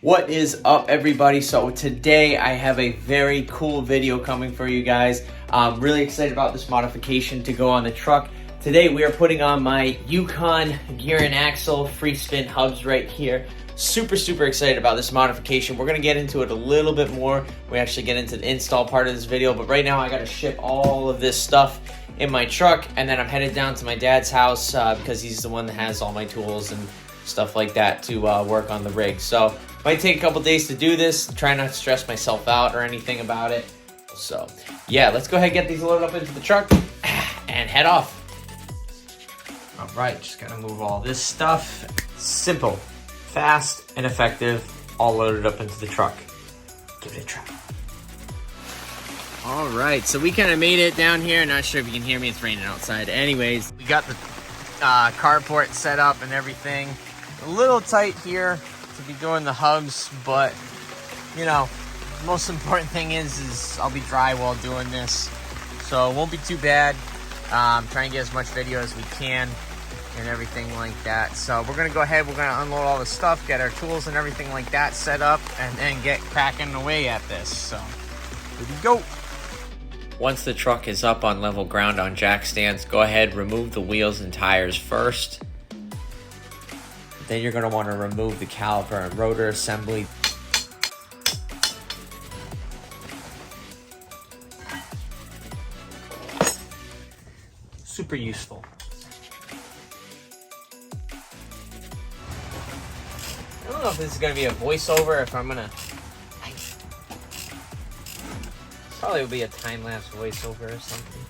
What is up, everybody? So today I have a very cool video coming for you guys. I'm really excited about this modification to go on the truck. Today we are putting on my Yukon gear and axle free spin hubs right here. Super excited about this modification. We're gonna get into it a little bit more. We actually get into the install part of this video, but right now I gotta ship all of this stuff in my truck, and then I'm headed down to my dad's house because he's the one that has all my tools and stuff like that to work on the rig. So might take a couple days to do this. Try not to stress myself out or anything about it. So yeah, let's go ahead and get these loaded up into the truck and head off. All right, just gotta move all this stuff. Simple, fast, and effective, all loaded up into the truck. Give it a try. All right, so we kind of made it down here. Not sure if you can hear me, it's raining outside. Anyways, we got the carport set up and everything. A little tight here to be doing the hubs, but you know, the most important thing is I'll be dry while doing this, so it won't be too bad. Try and get as much video as we can and everything like that. So we're gonna go ahead, we're gonna unload all the stuff, get our tools and everything like that set up, and then get cracking away at this. So here we go. Once the truck is up on level ground on jack stands, go ahead, remove the wheels and tires first. Then you're going to want to remove the caliper and rotor assembly. Super useful. I don't know if this is going to be a voiceover, if I'm going to... Probably will be a time-lapse voiceover or something.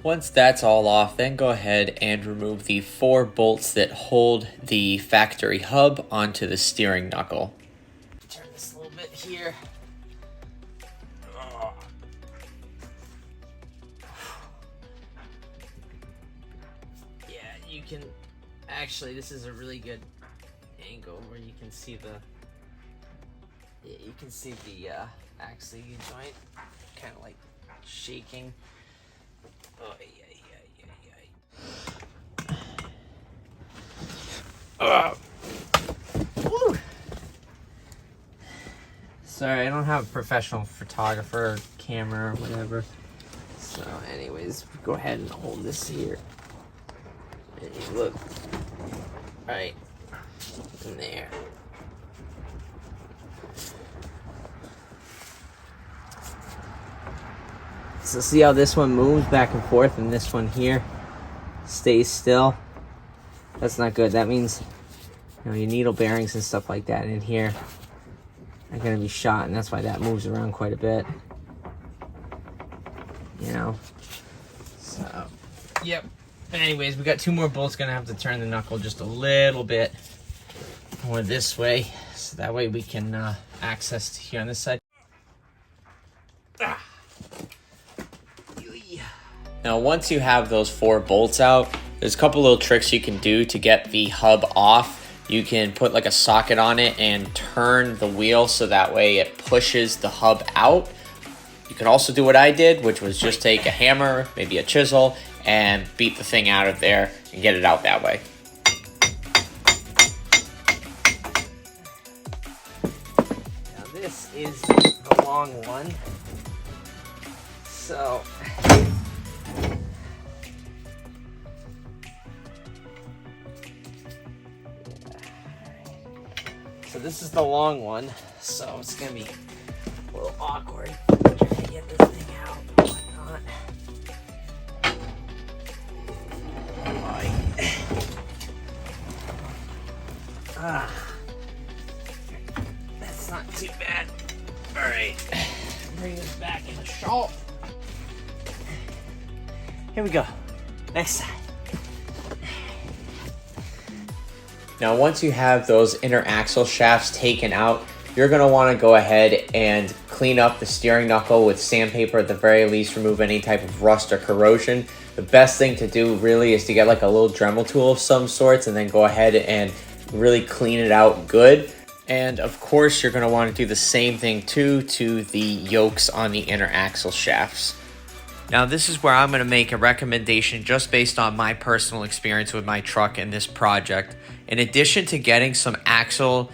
Once that's all off, then go ahead and remove the 4 bolts that hold the factory hub onto the steering knuckle. Turn this a little bit here. Yeah, you can... Actually, this is a really good angle where you can see the... Yeah, you can see the axle joint kind of like shaking. Oh, yeah. Woo. Sorry, I don't have a professional photographer or camera or whatever. So anyways, go ahead and hold this here. And you look right in there. So see how this one moves back and forth and this one here stays still? That's not good. That means, you know, your needle bearings and stuff like that in here are going to be shot, and that's why that moves around quite a bit. You know? So, yep. Anyways, we got 2 more bolts. Going to have to turn the knuckle just a little bit more this way, so that way we can access to here on this side. Now, once you have those 4 bolts out, there's a couple little tricks you can do to get the hub off. You can put like a socket on it and turn the wheel so that way it pushes the hub out. You can also do what I did, which was just take a hammer, maybe a chisel, and beat the thing out of there and get it out that way. Now this is the long one. So... So this is the long one, so it's gonna be a little awkward trying to get this thing out and whatnot. That's not too bad. All right, bring this back in the shop. Here we go. Next side. Now, once you have those inner axle shafts taken out, you're going to want to go ahead and clean up the steering knuckle with sandpaper, at the very least, remove any type of rust or corrosion. The best thing to do really is to get like a little Dremel tool of some sorts and then go ahead and really clean it out good. And of course, you're going to want to do the same thing too to the yokes on the inner axle shafts. Now this is where I'm going to make a recommendation just based on my personal experience with my truck and this project. In addition to getting some axle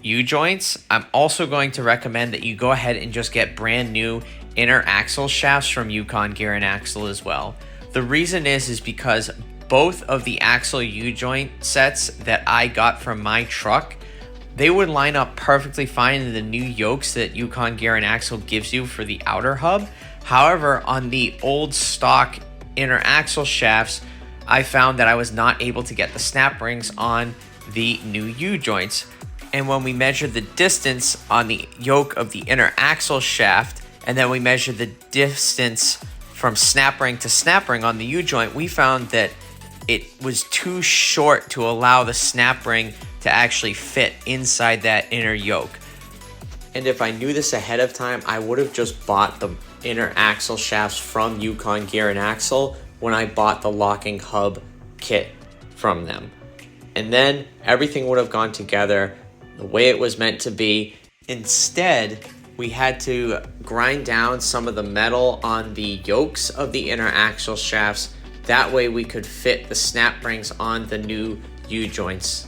U-joints, I'm also going to recommend that you go ahead and just get brand new inner axle shafts from Yukon Gear and Axle as well. The reason is because both of the axle U-joint sets that I got from my truck, they would line up perfectly fine in the new yokes that Yukon Gear and Axle gives you for the outer hub. However, on the old stock inner axle shafts, I found that I was not able to get the snap rings on the new U-joints. And when we measured the distance on the yoke of the inner axle shaft, and then we measured the distance from snap ring to snap ring on the U-joint, we found that it was too short to allow the snap ring to actually fit inside that inner yoke. And if I knew this ahead of time, I would have just bought the inner axle shafts from Yukon Gear and Axle when I bought the locking hub kit from them. And then everything would have gone together the way it was meant to be. Instead, we had to grind down some of the metal on the yokes of the inner axle shafts. That way we could fit the snap rings on the new U-joints.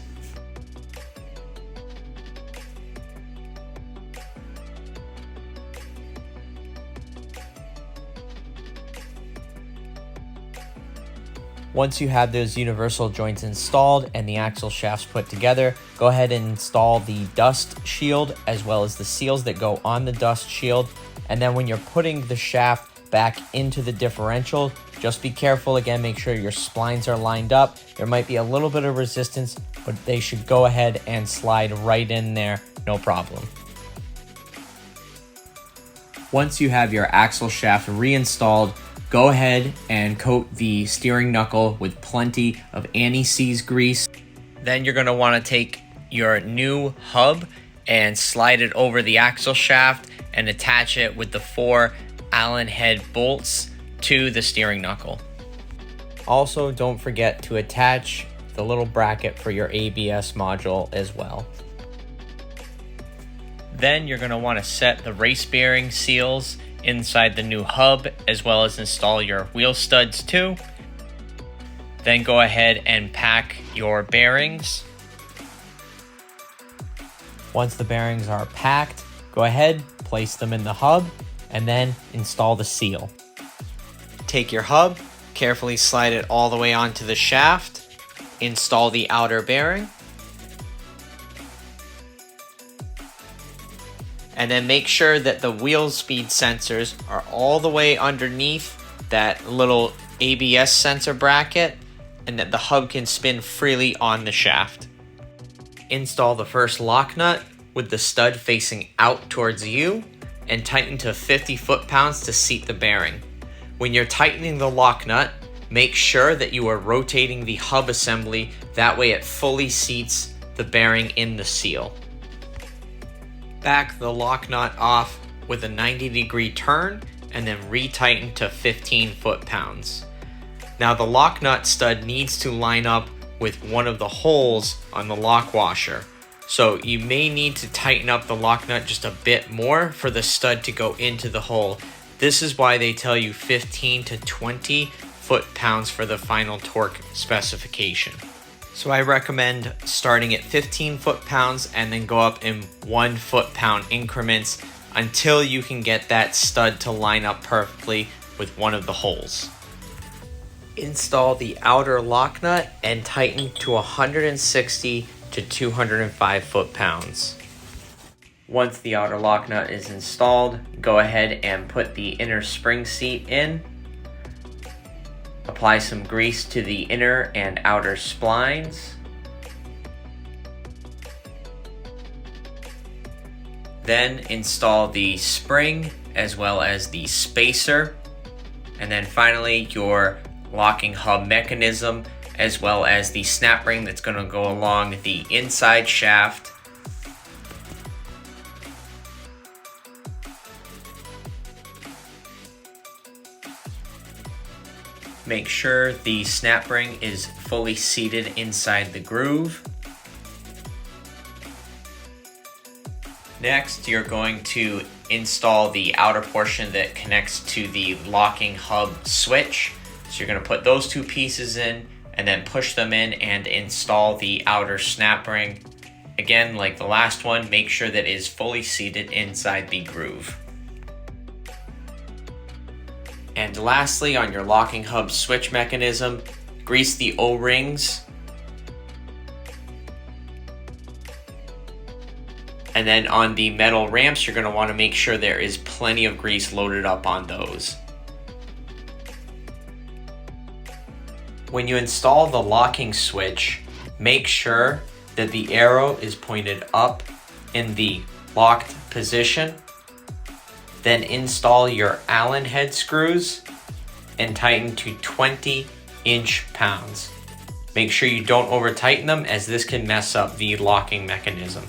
Once you have those universal joints installed and the axle shafts put together, go ahead and install the dust shield as well as the seals that go on the dust shield. And then when you're putting the shaft back into the differential, just be careful. Again, make sure your splines are lined up. There might be a little bit of resistance, but they should go ahead and slide right in there, no problem. Once you have your axle shaft reinstalled, go ahead and coat the steering knuckle with plenty of anti-seize grease. Then you're going to want to take your new hub and slide it over the axle shaft and attach it with the 4 Allen head bolts to the steering knuckle. Also, don't forget to attach the little bracket for your ABS module as well. Then you're going to want to set the race bearing seals inside the new hub, as well as install your wheel studs too. Then go ahead and pack your bearings. Once the bearings are packed, go ahead, place them in the hub, and then install the seal. Take your hub, carefully slide it all the way onto the shaft, install the outer bearing, and then make sure that the wheel speed sensors are all the way underneath that little ABS sensor bracket and that the hub can spin freely on the shaft. Install the first lock nut with the stud facing out towards you and tighten to 50 foot-pounds to seat the bearing. When you're tightening the lock nut, make sure that you are rotating the hub assembly, that way it fully seats the bearing in the seal. Back the lock nut off with a 90-degree turn and then retighten to 15 foot-pounds. Now the lock nut stud needs to line up with one of the holes on the lock washer. So you may need to tighten up the lock nut just a bit more for the stud to go into the hole. This is why they tell you 15 to 20 foot-pounds for the final torque specification. So I recommend starting at 15 foot-pounds and then go up in 1 foot-pound increments until you can get that stud to line up perfectly with one of the holes. Install the outer lock nut and tighten to 160 to 205 foot-pounds. Once the outer lock nut is installed, go ahead and put the inner spring seat in. Apply some grease to the inner and outer splines. Then install the spring as well as the spacer. And then finally your locking hub mechanism as well as the snap ring that's going to go along the inside shaft. Make sure the snap ring is fully seated inside the groove. Next, you're going to install the outer portion that connects to the locking hub switch. So you're going to put those two pieces in and then push them in and install the outer snap ring. Again, like the last one, make sure that it is fully seated inside the groove. And lastly, on your locking hub switch mechanism, grease the O-rings. And then on the metal ramps, you're going to want to make sure there is plenty of grease loaded up on those. When you install the locking switch, make sure that the arrow is pointed up in the locked position. Then install your Allen head screws and tighten to 20 inch-pounds. Make sure you don't over tighten them, as this can mess up the locking mechanism.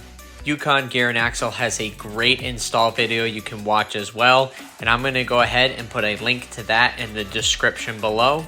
Yukon Gear and Axle has a great install video you can watch as well, and I'm going to go ahead and put a link to that in the description below.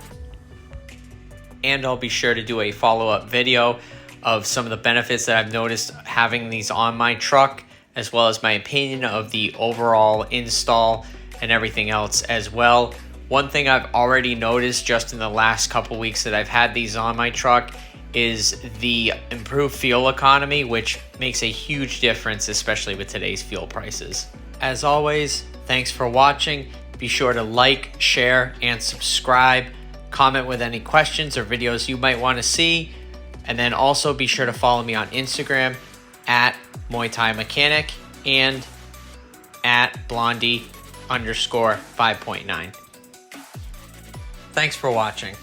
And I'll be sure to do a follow-up video of some of the benefits that I've noticed having these on my truck, as well as my opinion of the overall install and everything else as well. One thing I've already noticed just in the last couple weeks that I've had these on my truck is the improved fuel economy, which makes a huge difference, especially with today's fuel prices. As always, thanks for watching. Be sure to like, share, and subscribe. Comment with any questions or videos you might want to see. And then also be sure to follow me on Instagram at Muay Thai Mechanic and at Blondie_5.9. Thanks for watching.